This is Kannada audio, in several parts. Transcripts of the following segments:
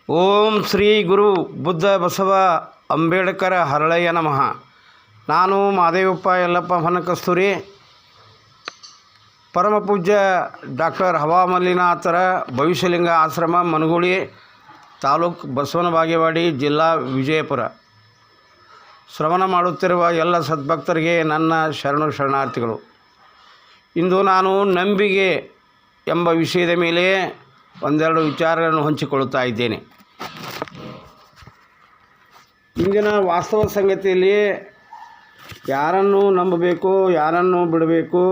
ಓಂ ಶ್ರೀ ಗುರು ಬುದ್ಧ ಬಸವ ಅಂಬೇಡ್ಕರ್ ಹರಳಯ್ಯ ನಮಃ. ನಾನು ಮಾದೇವಪ್ಪ ಯಲ್ಲಪ್ಪ ಹೊನ್ನಕಸ್ತೂರಿ, ಪರಮಪೂಜ್ಯ ಡಾಕ್ಟರ್ ಹವಾಮಲ್ಲಿನಾಥರ ಭವಿಷ್ಯಲಿಂಗ ಆಶ್ರಮ, ಮನಗುಳಿ ತಾಲೂಕು, ಬಸವನ ಬಾಗೇವಾಡಿ, ಜಿಲ್ಲಾ ವಿಜಯಪುರ. ಶ್ರವಣ ಮಾಡುತ್ತಿರುವ ಎಲ್ಲ ಸದ್ಭಕ್ತರಿಗೆ ನನ್ನ ಶರಣಾರ್ಥಿಗಳು. ಇಂದು ನಾನು ನಂಬಿಕೆ ಎಂಬ ವಿಷಯದ ಮೇಲೆ ಒಂದೆರಡು ವಿಚಾರಗಳನ್ನು ಹಂಚಿಕೊಳ್ಳುತ್ತಾ ಇದ್ದೇನೆ. ಇಂದಿನ ವಾಸ್ತವ ಸಂಗತಿಯಲ್ಲಿ ಯಾರನ್ನು ನಂಬಬೇಕು, ಯಾರನ್ನು ಬಿಡಬೇಕು,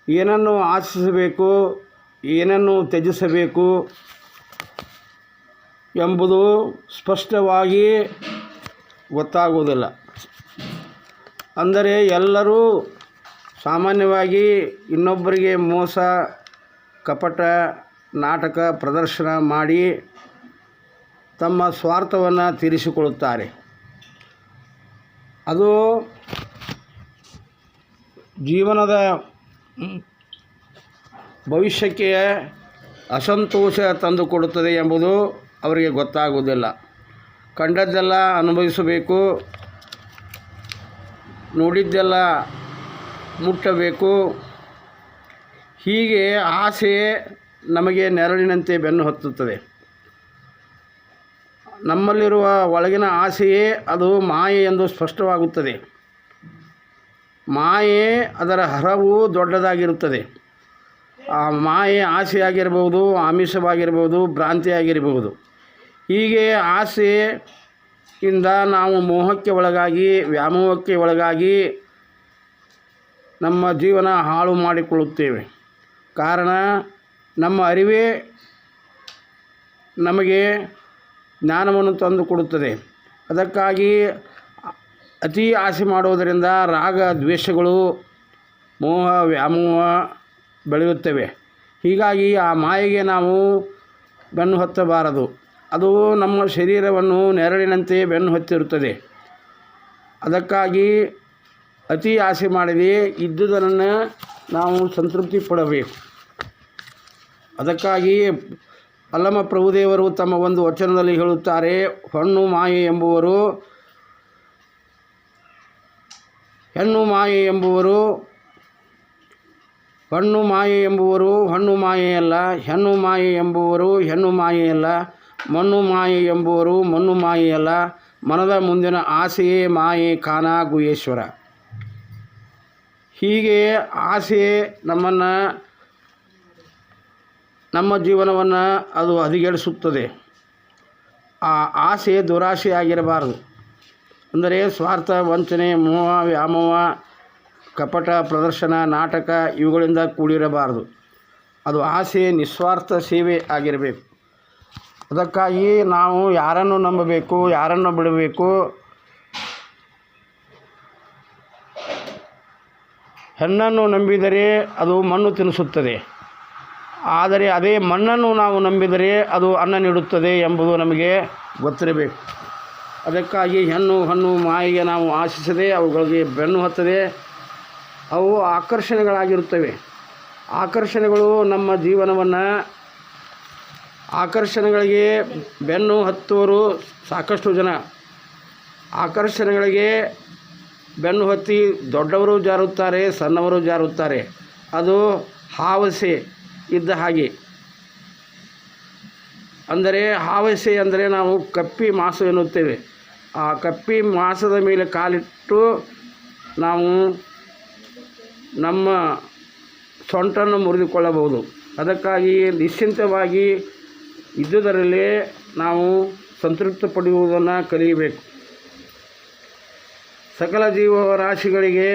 ಏನನ್ನು ಆಶಿಸಬೇಕು, ಏನನ್ನು ತ್ಯಜಿಸಬೇಕು ಎಂಬುದು ಸ್ಪಷ್ಟವಾಗಿ ಗೊತ್ತಾಗುವುದಿಲ್ಲ. ಅಂದರೆ ಎಲ್ಲರೂ ಸಾಮಾನ್ಯವಾಗಿ ಇನ್ನೊಬ್ಬರಿಗೆ ಮೋಸ, ಕಪಟ, ನಾಟಕ ಪ್ರದರ್ಶನ ಮಾಡಿ ತಮ್ಮ ಸ್ವಾರ್ಥವನ್ನು ತೀರಿಸಿಕೊಳ್ಳುತ್ತಾರೆ. ಅದು ಜೀವನದ ಭವಿಷ್ಯಕ್ಕೆ ಅಸಂತೋಷ ತಂದುಕೊಡುತ್ತದೆ ಎಂಬುದು ಅವರಿಗೆ ಗೊತ್ತಾಗುವುದಿಲ್ಲ. ಕಂಡದ್ದೆಲ್ಲ ಅನುಭವಿಸಬೇಕು, ನೋಡಿದ್ದೆಲ್ಲ ಮುಟ್ಟಬೇಕು, ಹೀಗೆ ಆಸೆ ನಮಗೆ ನೆರಳಿನಂತೆ ಬೆನ್ನು ಹತ್ತುತ್ತದೆ. ನಮ್ಮಲ್ಲಿರುವ ಒಳಗಿನ ಆಸೆಯೇ ಅದು ಮಾಯೆ ಎಂದು ಸ್ಪಷ್ಟವಾಗುತ್ತದೆ. ಮಾಯೆ ಅದರ ಹರವು ದೊಡ್ಡದಾಗಿರುತ್ತದೆ. ಆ ಮಾಯೆ ಆಸೆಯಾಗಿರಬಹುದು, ಆಮಿಷವಾಗಿರಬಹುದು, ಭ್ರಾಂತಿಯಾಗಿರಬಹುದು. ಹೀಗೆ ಆಸೆಯಿಂದ ನಾವು ಮೋಹಕ್ಕೆ ಒಳಗಾಗಿ, ವ್ಯಾಮೋಹಕ್ಕೆ ಒಳಗಾಗಿ ನಮ್ಮ ಜೀವನ ಹಾಳು ಮಾಡಿಕೊಳ್ಳುತ್ತೇವೆ. ಕಾರಣ ನಮ್ಮ ಅರಿವೇ ನಮಗೆ ಜ್ಞಾನವನ್ನು ತಂದು ಕೊಡುತ್ತದೆ. ಅದಕ್ಕಾಗಿ ಅತಿ ಆಸೆ ಮಾಡುವುದರಿಂದ ರಾಗ, ದ್ವೇಷಗಳು, ಮೋಹ, ವ್ಯಾಮೋಹ ಬೆಳೆಯುತ್ತವೆ. ಹೀಗಾಗಿ ಆ ಮಾಯೆಗೆ ನಾವು ಬೆನ್ನು ಹತ್ತಬಾರದು. ಅದು ನಮ್ಮ ಶರೀರವನ್ನು ನೆರಳಿನಂತೆ ಬೆನ್ನು ಹತ್ತಿರುತ್ತದೆ. ಅದಕ್ಕಾಗಿ ಅತಿ ಆಸೆ ಮಾಡದೆ ಇದ್ದುದನ್ನು ನಾವು ಸಂತೃಪ್ತಿ ಪಡಬೇಕು. ಅದಕ್ಕಾಗಿ ಅಲ್ಲಮ ಪ್ರಭುದೇವರು ತಮ್ಮ ಒಂದು ವಚನದಲ್ಲಿ ಹೇಳುತ್ತಾರೆ, ಹೆಣ್ಣು ಮಾಯೆ ಎಂಬುವರು ಹಣ್ಣು ಮಾಯೆಯಲ್ಲ, ಹೆಣ್ಣು ಮಾಯೆ ಎಂಬುವರು ಹೆಣ್ಣು ಮಾಯೆಯಲ್ಲ, ಮಣ್ಣು ಮಾಯೆ ಎಂಬುವರು ಮಣ್ಣು ಮಾಯೆಯಲ್ಲ, ಮನದ ಮುಂದಿನ ಆಸೆಯೇ ಮಾಯೆ ಕಾಣ ಗುಹೇಶ್ವರ. ಹೀಗೆ ಆಸೆ ನಮ್ಮ ಜೀವನವನ್ನು ಅದು ಹದಗೆಡಿಸುತ್ತದೆ. ಆ ಆಸೆ ದುರಾಸೆಯಾಗಿರಬಾರದು. ಅಂದರೆ ಸ್ವಾರ್ಥ, ವಂಚನೆ, ಮೋಹ, ವ್ಯಾಮೋಹ, ಕಪಟ, ಪ್ರದರ್ಶನ, ನಾಟಕ ಇವುಗಳಿಂದ ಕೂಡಿರಬಾರದು. ಅದು ಆಸೆ ನಿಸ್ವಾರ್ಥ ಸೇವೆ ಆಗಿರಬೇಕು. ಅದಕ್ಕಾಗಿ ನಾವು ಯಾರನ್ನು ನಂಬಬೇಕು, ಯಾರನ್ನು ಬಿಡಬೇಕು. ಹೆಣ್ಣನ್ನು ನಂಬಿದರೆ ಅದು ಮಣ್ಣು ತಿನ್ನಿಸುತ್ತದೆ, ಆದರೆ ಅದೇ ಮಣ್ಣನ್ನು ನಾವು ನಂಬಿದರೆ ಅದು ಅನ್ನ ನೀಡುತ್ತದೆ ಎಂಬುದು ನಮಗೆ ಗೊತ್ತಿರಬೇಕು. ಅದಕ್ಕಾಗಿ ಹೆಣ್ಣು ಮಾಯೆಗೆ ನಾವು ಆಶಿಸದೆ ಅವುಗಳಿಗೆ ಬೆನ್ನು ಹತ್ತದೆ. ಅವು ಆಕರ್ಷಣೆಗಳಾಗಿರುತ್ತವೆ. ಆಕರ್ಷಣೆಗಳು ನಮ್ಮ ಜೀವನವನ್ನು, ಆಕರ್ಷಣೆಗಳಿಗೆ ಬೆನ್ನು ಹತ್ತುವವರು ಸಾಕಷ್ಟು ಜನ. ಆಕರ್ಷಣೆಗಳಿಗೆ ಬೆನ್ನು ಹತ್ತಿ ದೊಡ್ಡವರು ಜಾರುತ್ತಾರೆ, ಸಣ್ಣವರು ಜಾರುತ್ತಾರೆ. ಅದು ಹಾವಸೆ ಇದ್ದ ಹಾಗೆ. ಅಂದರೆ ಹಾವಸೆ ಅಂದರೆ ನಾವು ಕಪ್ಪಿ ಮಾಸು ಎನ್ನುತ್ತೇವೆ. ಆ ಕಪ್ಪಿ ಮಾಸದ ಮೇಲೆ ಕಾಲಿಟ್ಟು ನಾವು ನಮ್ಮ ಸೊಂಟನ್ನು ಮುರಿದುಕೊಳ್ಳಬಹುದು. ಅದಕ್ಕಾಗಿ ನಿಶ್ಚಿಂತವಾಗಿ ಇದ್ದುದರಲ್ಲೇ ನಾವು ಸಂತೃಪ್ತಿ ಪಡೆಯುವುದನ್ನು ಕಲಿಯಬೇಕು. ಸಕಲ ಜೀವರಾಶಿಗಳಿಗೆ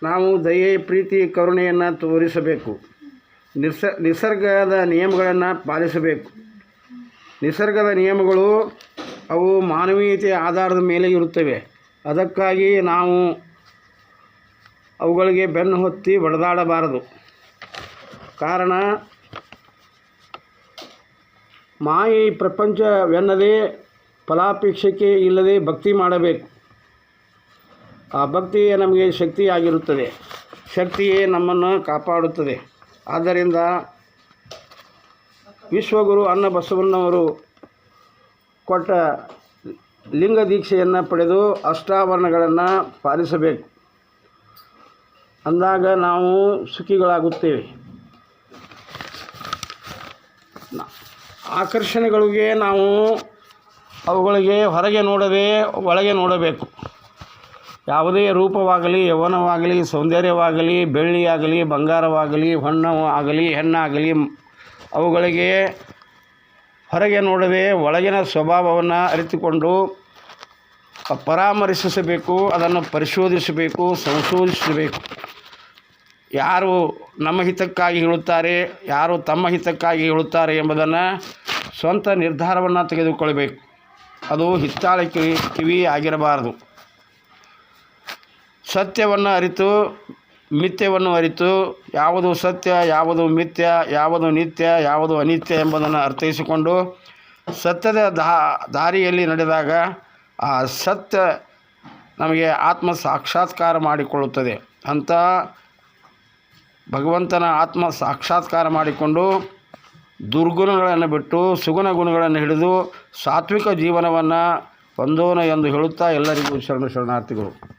ನಾವು ದಯೆ, ಪ್ರೀತಿ, ಕರುಣೆಯನ್ನು ತೋರಿಸಬೇಕು. ನಿಸರ್ಗದ ನಿಯಮಗಳನ್ನು ಪಾಲಿಸಬೇಕು. ನಿಸರ್ಗದ ನಿಯಮಗಳು ಅವು ಮಾನವೀಯತೆಯ ಆಧಾರದ ಮೇಲೆ ಇರುತ್ತವೆ. ಅದಕ್ಕಾಗಿ ನಾವು ಅವುಗಳಿಗೆ ಬೆನ್ನು ಹತ್ತಿ ಬಡಿದಾಡಬಾರದು. ಕಾರಣ ಮಾಯೆ ಪ್ರಪಂಚವೆನ್ನದೇ ಫಲಾಪೇಕ್ಷೆ ಇಲ್ಲದೆ ಭಕ್ತಿ ಮಾಡಬೇಕು. ಆ ಭಕ್ತಿಯೇ ನಮಗೆ ಶಕ್ತಿಯಾಗಿರುತ್ತದೆ. ಶಕ್ತಿಯೇ ನಮ್ಮನ್ನು ಕಾಪಾಡುತ್ತದೆ. ಆದ್ದರಿಂದ ವಿಶ್ವಗುರು ಅನ್ನಬಸವಣ್ಣವರು ಕೊಟ್ಟ ಲಿಂಗ ದೀಕ್ಷೆಯನ್ನು ಪಡೆದು ಅಷ್ಟಾವರಣಗಳನ್ನು ಪಾಲಿಸಬೇಕು. ಅಂದಾಗ ನಾವು ಸುಖಿಗಳಾಗುತ್ತೇವೆ. ಆಕರ್ಷಣೆಗಳಿಗೆ ನಾವು ಅವುಗಳಿಗೆ ಹೊರಗೆ ನೋಡದೆ ಒಳಗೆ ನೋಡಬೇಕು. ಯಾವುದೇ ರೂಪವಾಗಲಿ, ಯೌವನವಾಗಲಿ, ಸೌಂದರ್ಯವಾಗಲಿ, ಬೆಳ್ಳಿಯಾಗಲಿ, ಬಂಗಾರವಾಗಲಿ, ಹೊನ್ನು ಆಗಲಿ, ಹೆಣ್ಣಾಗಲಿ, ಅವುಗಳಿಗೆ ಹೊರಗೆ ನೋಡದೆ ಒಳಗಿನ ಸ್ವಭಾವವನ್ನು ಅರಿತುಕೊಂಡು ಪರಾಮರ್ಶಿಸಬೇಕು. ಅದನ್ನು ಪರಿಶೋಧಿಸಬೇಕು, ಸಂಶೋಧಿಸಬೇಕು. ಯಾರು ನಮ್ಮ ಹಿತಕ್ಕಾಗಿ ಹೇಳುತ್ತಾರೆ, ಯಾರು ತಮ್ಮ ಹಿತಕ್ಕಾಗಿ ಹೇಳುತ್ತಾರೆ ಎಂಬುದನ್ನು ಸ್ವಂತ ನಿರ್ಧಾರವನ್ನು ತೆಗೆದುಕೊಳ್ಳಬೇಕು. ಅದು ಹಿತ್ತಾಳೆ ಕಿವಿ ಆಗಿರಬಾರದು. ಸತ್ಯವನ್ನು ಅರಿತು ಮಿಥ್ಯವನ್ನು ಅರಿತು ಯಾವುದು ಸತ್ಯ, ಯಾವುದು ಮಿಥ್ಯ, ಯಾವುದು ನಿತ್ಯ, ಯಾವುದು ಅನಿತ್ಯ ಎಂಬುದನ್ನು ಅರ್ಥೈಸಿಕೊಂಡು ಸತ್ಯದ ದಾರಿಯಲ್ಲಿ ನಡೆದಾಗ ಆ ಸತ್ಯ ನಮಗೆ ಆತ್ಮ ಸಾಕ್ಷಾತ್ಕಾರ ಮಾಡಿಕೊಳ್ಳುತ್ತದೆ. ಅಂಥ ಭಗವಂತನ ಆತ್ಮ ಸಾಕ್ಷಾತ್ಕಾರ ಮಾಡಿಕೊಂಡು ದುರ್ಗುಣಗಳನ್ನು ಬಿಟ್ಟು ಸುಗುಣ ಗುಣಗಳನ್ನು ಹಿಡಿದು ಸಾತ್ವಿಕ ಜೀವನವನ್ನು ಹೊಂದೋಣ ಎಂದು ಹೇಳುತ್ತಾ ಎಲ್ಲರಿಗೂ ಶರಣಾರ್ಥಿಗಳು.